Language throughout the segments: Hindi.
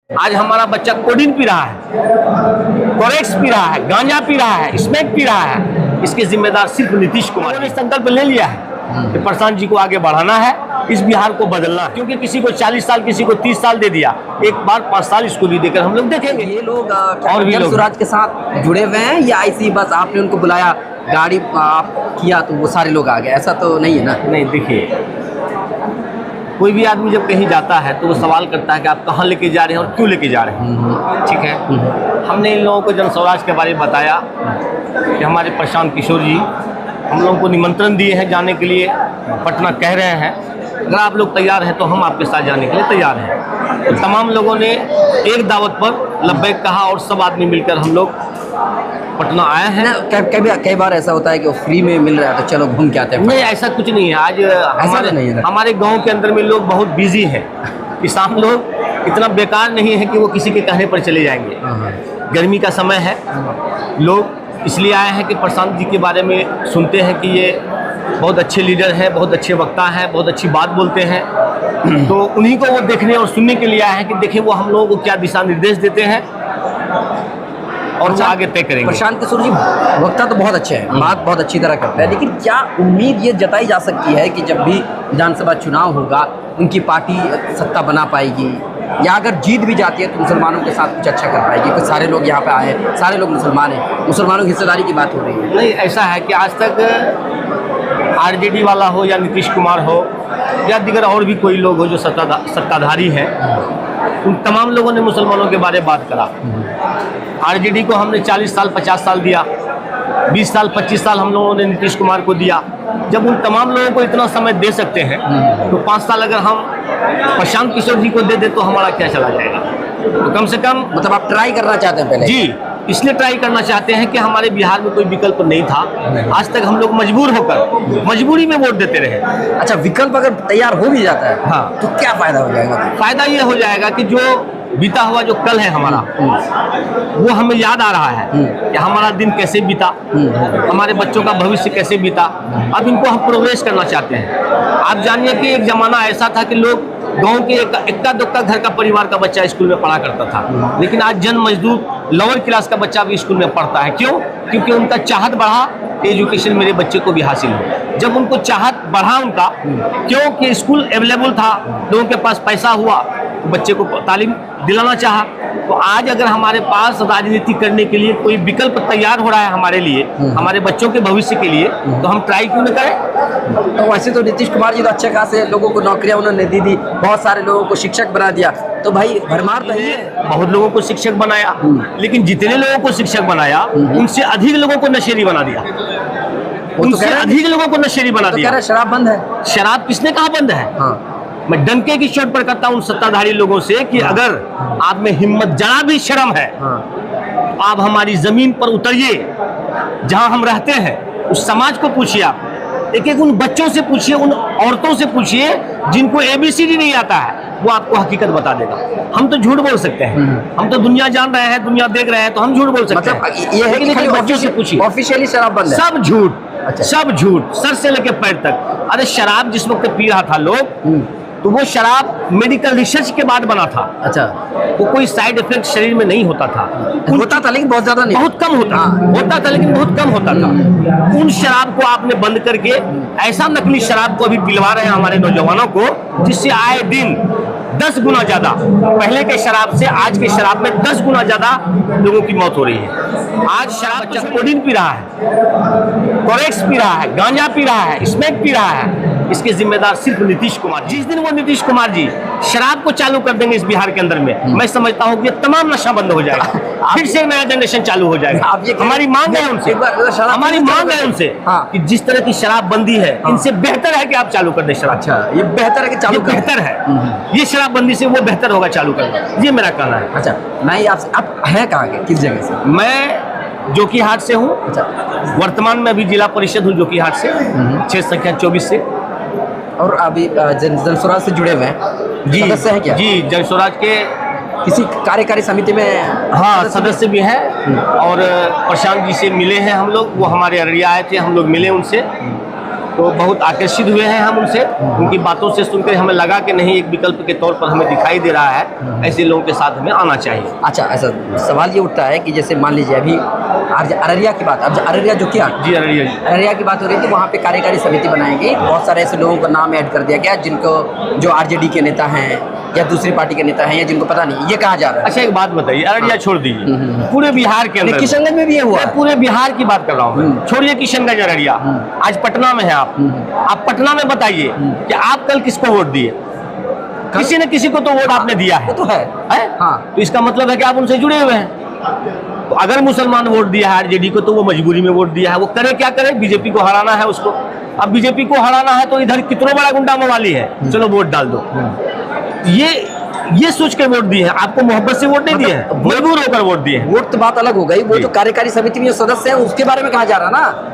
आज हमारा बच्चा कोडीन पी रहा है, कोरेक्स पी रहा है, गांजा पी रहा है, स्मैक पी रहा है, इसके जिम्मेदार सिर्फ नीतीश कुमार ने संकल्प ले लिया है कि प्रशांत जी को आगे बढ़ाना है, इस बिहार को बदलना है। क्योंकि किसी को 40 साल, किसी को 30 साल दे दिया, एक बार 5 साल इसको भी देकर हम लोग देखेंगे। ये लोग और भी स्वराज के साथ जुड़े हुए हैं या ऐसी बस आपने उनको बुलाया, गाड़ी आप किया तो वो सारे लोग आ गए, ऐसा तो नहीं है ना? नहीं, देखिए, कोई भी आदमी जब कहीं जाता है तो वो सवाल करता है कि आप कहाँ लेके जा रहे हैं और क्यों लेके जा रहे हैं। ठीक है, हमने इन लोगों को जन स्वराज के बारे में बताया कि हमारे प्रशांत किशोर जी हम लोगों को निमंत्रण दिए हैं जाने के लिए, पटना कह रहे हैं, अगर आप लोग तैयार हैं तो हम आपके साथ जाने के लिए तैयार हैं। तो तमाम लोगों ने एक दावत पर लब्बैक कहा और सब आदमी मिलकर हम लोग पटना आए हैं। कई बार ऐसा होता है कि वो फ्री में मिल रहा है तो चलो घूम के आते हैं। नहीं, ऐसा कुछ नहीं है। आज हमारे गांव के अंदर में लोग बहुत बिजी हैं, किसान लोग इतना बेकार नहीं है कि वो किसी के कहने पर चले जाएंगे। गर्मी का समय है, लोग इसलिए आए हैं कि प्रशांत जी के बारे में सुनते हैं कि ये बहुत अच्छे लीडर हैं, बहुत अच्छे वक्ता हैं, बहुत अच्छी बात बोलते हैं, तो उन्हीं को वो देखने और सुनने के लिए आए हैं कि देखें वो हम लोगों को क्या दिशा निर्देश देते हैं और वो आगे तय करेंगे। प्रशांत किशोर जी वक्ता तो बहुत अच्छे हैं, बात बहुत अच्छी तरह करते हैं, लेकिन क्या उम्मीद ये जताई जा सकती है कि जब भी विधानसभा चुनाव होगा उनकी पार्टी सत्ता बना पाएगी, या अगर जीत भी जाती है तो मुसलमानों के साथ कुछ अच्छा कर पाएगी? क्योंकि सारे लोग यहाँ पे आए हैं, सारे लोग मुसलमान हैं, मुसलमानों की हिस्सेदारी की बात हो रही है। नहीं, ऐसा है कि आज तक आरजेडी वाला हो या नीतीश कुमार हो या दीगर और भी कोई लोग हो जो सत्ताधारी हैं, उन तमाम लोगों ने मुसलमानों के बारे में बात करा। आरजेडी को हमने 40 साल 50 साल दिया, 20 साल 25 साल हम लोगों ने नीतीश कुमार को दिया। जब उन तमाम लोगों को इतना समय दे सकते हैं तो 5 साल अगर हम प्रशांत किशोर जी को दे दे तो हमारा क्या चला जाएगा? तो कम से कम मतलब आप ट्राई करना चाहते हैं पहले? जी, इसलिए ट्राई करना चाहते हैं कि हमारे बिहार में कोई विकल्प नहीं था। आज तक हम लोग मजबूर होकर मजबूरी में वोट देते रहे। अच्छा, विकल्प अगर तैयार हो भी जाता है हाँ, तो क्या फायदा हो जाएगा? फायदा ये हो जाएगा कि जो बीता हुआ जो कल है हमारा, वो हमें याद आ रहा है कि हमारा दिन कैसे बीता, हमारे बच्चों का भविष्य कैसे बीता। अब इनको हम प्रोग्रेस करना चाहते हैं। आप जानिए कि एक जमाना ऐसा था कि लोग गांव के इक्का दुक्का घर का परिवार का बच्चा स्कूल में पढ़ा करता था, लेकिन आज जन मजदूर लोअर क्लास का बच्चा भी स्कूल में पढ़ता है। क्यों? क्योंकि उनका चाहत बढ़ा, एजुकेशन मेरे बच्चे को भी हासिल हो। जब उनको चाहत बढ़ा उनका, क्योंकि स्कूल अवेलेबल था, लोगों के पास पैसा हुआ, तो बच्चे को तालीम दिलाना चाहा। तो आज अगर हमारे पास राजनीति करने के लिए कोई विकल्प तैयार हो रहा है हमारे लिए, हमारे बच्चों के भविष्य के लिए, तो हम ट्राई क्यों न करें? तो वैसे तो नीतीश कुमार जी तो अच्छे खासे लोगों को नौकरियां उन्होंने दी, बहुत सारे लोगों को शिक्षक बना दिया, तो भाई भरमार तो है। बहुत लोगों को शिक्षक बनाया, लेकिन जितने लोगों को शिक्षक बनाया उनसे अधिक लोगों को नशेड़ी बना दिया, उनसे अधिक लोगों को नशेड़ी बना दिया। शराब बंद है? शराब किसने कहा बंद है? मैं डंके की चोट पर कहता हूं उन सत्ताधारी लोगों से कि अगर आप में हिम्मत, जरा भी शर्म है, तो आप हमारी जमीन पर उतरिए, जहां हम रहते हैं उस समाज को पूछिए, आप एक एक उन बच्चों से पूछिए, उन औरतों से पूछिए जिनको ABCD नहीं आता है, वो आपको हकीकत बता देगा। हम तो झूठ बोल सकते हैं, हम तो दुनिया जान रहे हैं, दुनिया देख रहे हैं, तो हम झूठ बोल सकते हैं। ये है कि बच्चों से पूछिए, ऑफिशियली शराब बंद है? सब झूठ। अच्छा। सब झूठ, सर से लेकर पैर तक। अरे शराब जिस वक्त पी रहा था लोग, तो वो शराब मेडिकल रिसर्च के बाद बना था। अच्छा, वो कोई साइड इफेक्ट शरीर में नहीं होता था। होता था लेकिन बहुत ज्यादा नहीं, बहुत कम होता होता था, लेकिन बहुत कम होता था। उन शराब को आपने बंद करके ऐसा नकली शराब को अभी पिलवा रहे हैं हमारे नौजवानों को, जिससे आए दिन 10 गुना ज्यादा, पहले के शराब से आज के शराब में 10 गुना ज्यादा लोगों की मौत हो रही है। आज शराब बच्चा कोडीन पी रहा है, कोरेक्स पी रहा है, गांजा पी रहा है, स्मैक पी रहा है, इसके जिम्मेदार सिर्फ नीतीश कुमार। जिस दिन वो नीतीश कुमार जी शराब को चालू कर देंगे इस बिहार के अंदर में, मैं समझता हूँ कि तमाम नशा बंद हो जाएगा, फिर से नया जनरेशन चालू हो जाएगा। हमारी मांग है उनसे, हमारी मांग है उनसे कि जिस तरह की शराब बंदी है, इनसे बेहतर है कि आप चालू कर दें शराब। अच्छा, ये बेहतर है कि चालू बेहतर है, ये शराब बंदी से वो बेहतर होगा चालू करना, ये मेरा कहना है। अच्छा, मैं आपसे, आप हैं कहाँ के, किस जगह से? मैं जोकीहाट से हूँ। अच्छा, वर्तमान में अभी जिला परिषद हूँ जोकीहाट से, 6 संख्या 24 से। और अभी जन स्वराज से जुड़े हुए हैं? जी, सदस्य हैं क्या? जी, जन स्वराज के किसी कार्यकारी समिति में? हाँ, सदस्य भी हैं। और प्रशांत जी से मिले हैं हम लोग, वो हमारे अररिया आए थे, हम लोग मिले उनसे। तो बहुत आकर्षित हुए हैं हम उनसे, उनकी बातों से सुनकर हमें लगा कि नहीं, एक विकल्प के तौर पर हमें दिखाई दे रहा है, ऐसे लोगों के साथ हमें आना चाहिए। अच्छा, ऐसा सवाल ये उठता है कि जैसे मान लीजिए अभी आज अररिया की बात, अब अररिया जो किया जी अररिया जी, अररिया की बात हो रही थी, वहाँ पे कार्यकारी समिति बनाई गई, बहुत सारे ऐसे लोगों का नाम ऐड कर दिया गया जिनको, जो आरजेडी के नेता हैं या दूसरी पार्टी के नेता हैं या जिनको पता नहीं, ये कहा जा रहा है। अच्छा एक बात बताइए, अररिया छोड़ दीजिए, पूरे बिहार के अंदर, किशनगंज में भी ये हुआ, मैं पूरे बिहार की बात कर रहा हूँ, छोड़िए किशनगंज अररिया, आज पटना में है आप पटना में बताइए कि आप कल किसको वोट दिए? किसी न किसी को तो वोट आपने दिया है, वो तो है। हाँ, तो इसका मतलब है कि आप उनसे जुड़े हुए हैं। तो अगर मुसलमान वोट दिया है आरजेडी को, तो वो मजबूरी में वोट दिया है, वो करे क्या करे, बीजेपी को हराना है उसको। अब बीजेपी को हराना है तो इधर कितना बड़ा गुंडा मवाली है, चलो वोट डाल दो। ये सोच के वोट दिए हैं, आपको मोहब्बत से वोट नहीं दिए हैं, मजबूर होकर वोट दिए हैं। वोट तो बात अलग हो गई, वो जो कार्यकारी समिति में जो सदस्य हैं उसके बारे में कहा जा रहा ना।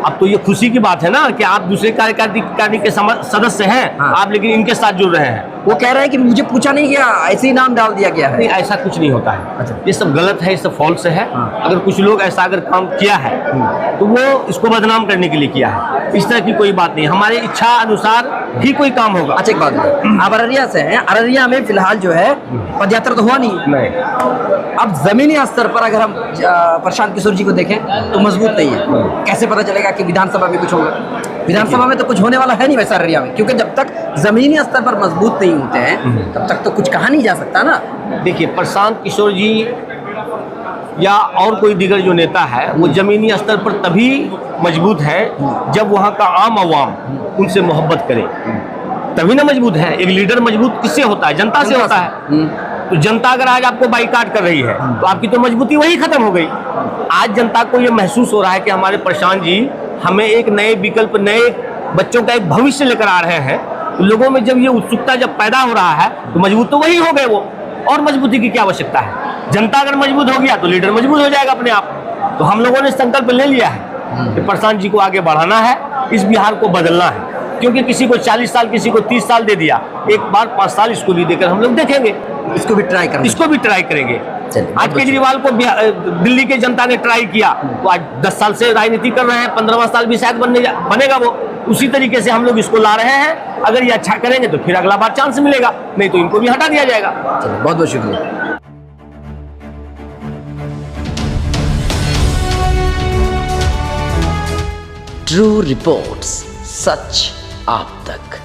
अब तो ये खुशी की बात है ना कि आप दूसरे कार्यकारी के सदस्य हैं, हाँ। आप लेकिन इनके साथ जुड़ रहे हैं। वो कह रहे हैं कि मुझे पूछा नहीं गया, ऐसे ही नाम डाल दिया गया है। नहीं, ऐसा कुछ नहीं होता है। अच्छा। ये सब गलत है, ये सब फॉल्स है। हाँ। अगर कुछ लोग ऐसा अगर काम किया है तो वो इसको बदनाम करने के लिए किया है, इस तरह की कोई बात नहीं। हमारे इच्छा अनुसार ही कोई काम होगा। अच्छा, एक बात है, आप अररिया से हैं, अररिया में फिलहाल जो है पदयात्रा तो हुआ नहीं। अब जमीनी स्तर पर अगर हम प्रशांत किशोर जी को देखें तो मजबूत नहीं है। कैसे पता चलेगा कि विधानसभा में कुछ होगा? विधानसभा में तो कुछ होने वाला है नहीं वैसा अररिया में, क्योंकि जब तक जमीनी स्तर पर मजबूत नहीं होते हैं तब तक तो कुछ कहा नहीं जा सकता ना। देखिए, प्रशांत किशोर जी या और कोई दीगर जो नेता है वो जमीनी स्तर पर तभी मजबूत है जब वहाँ का आम आवाम उनसे मोहब्बत करे, तभी ना मजबूत है। एक लीडर मजबूत किससे होता है? जनता से होता है। तो जनता अगर आज आपको बाइकाट कर रही है तो आपकी तो मजबूती वही खत्म हो गई। आज जनता को ये महसूस हो रहा है कि हमारे प्रशांत जी हमें एक नए विकल्प, नए बच्चों का एक भविष्य लेकर आ रहे हैं। तो लोगों में जब ये उत्सुकता जब पैदा हो रहा है तो मजबूत तो वही हो गए वो, और मजबूती की क्या आवश्यकता है? जनता अगर मजबूत हो गया तो लीडर मजबूत हो जाएगा अपने आप। तो हम लोगों ने संकल्प ले लिया है कि प्रशांत जी को आगे बढ़ाना है, इस बिहार को बदलना है। क्योंकि किसी को 40 साल, किसी को 30 साल दे दिया, एक बार 5 साल इसको भी देकर हम लोग देखेंगे, इसको भी ट्राई करेंगे, इसको भी ट्राई करेंगे। चलिए, आज केजरीवाल को दिल्ली के जनता ने ट्राई किया, तो आज 10 साल से राजनीति कर रहे हैं, 15वां साल भी शायद बनेगा वो। उसी तरीके से हम लोग इसको ला रहे हैं। अगर ये अच्छा करेंगे तो फिर अगला बार चांस मिलेगा, नहीं तो इनको भी हटा दिया जाएगा। चलिए, बहुत बहुत शुक्रिया। ट्रू रिपोर्ट्स, सच आप तक।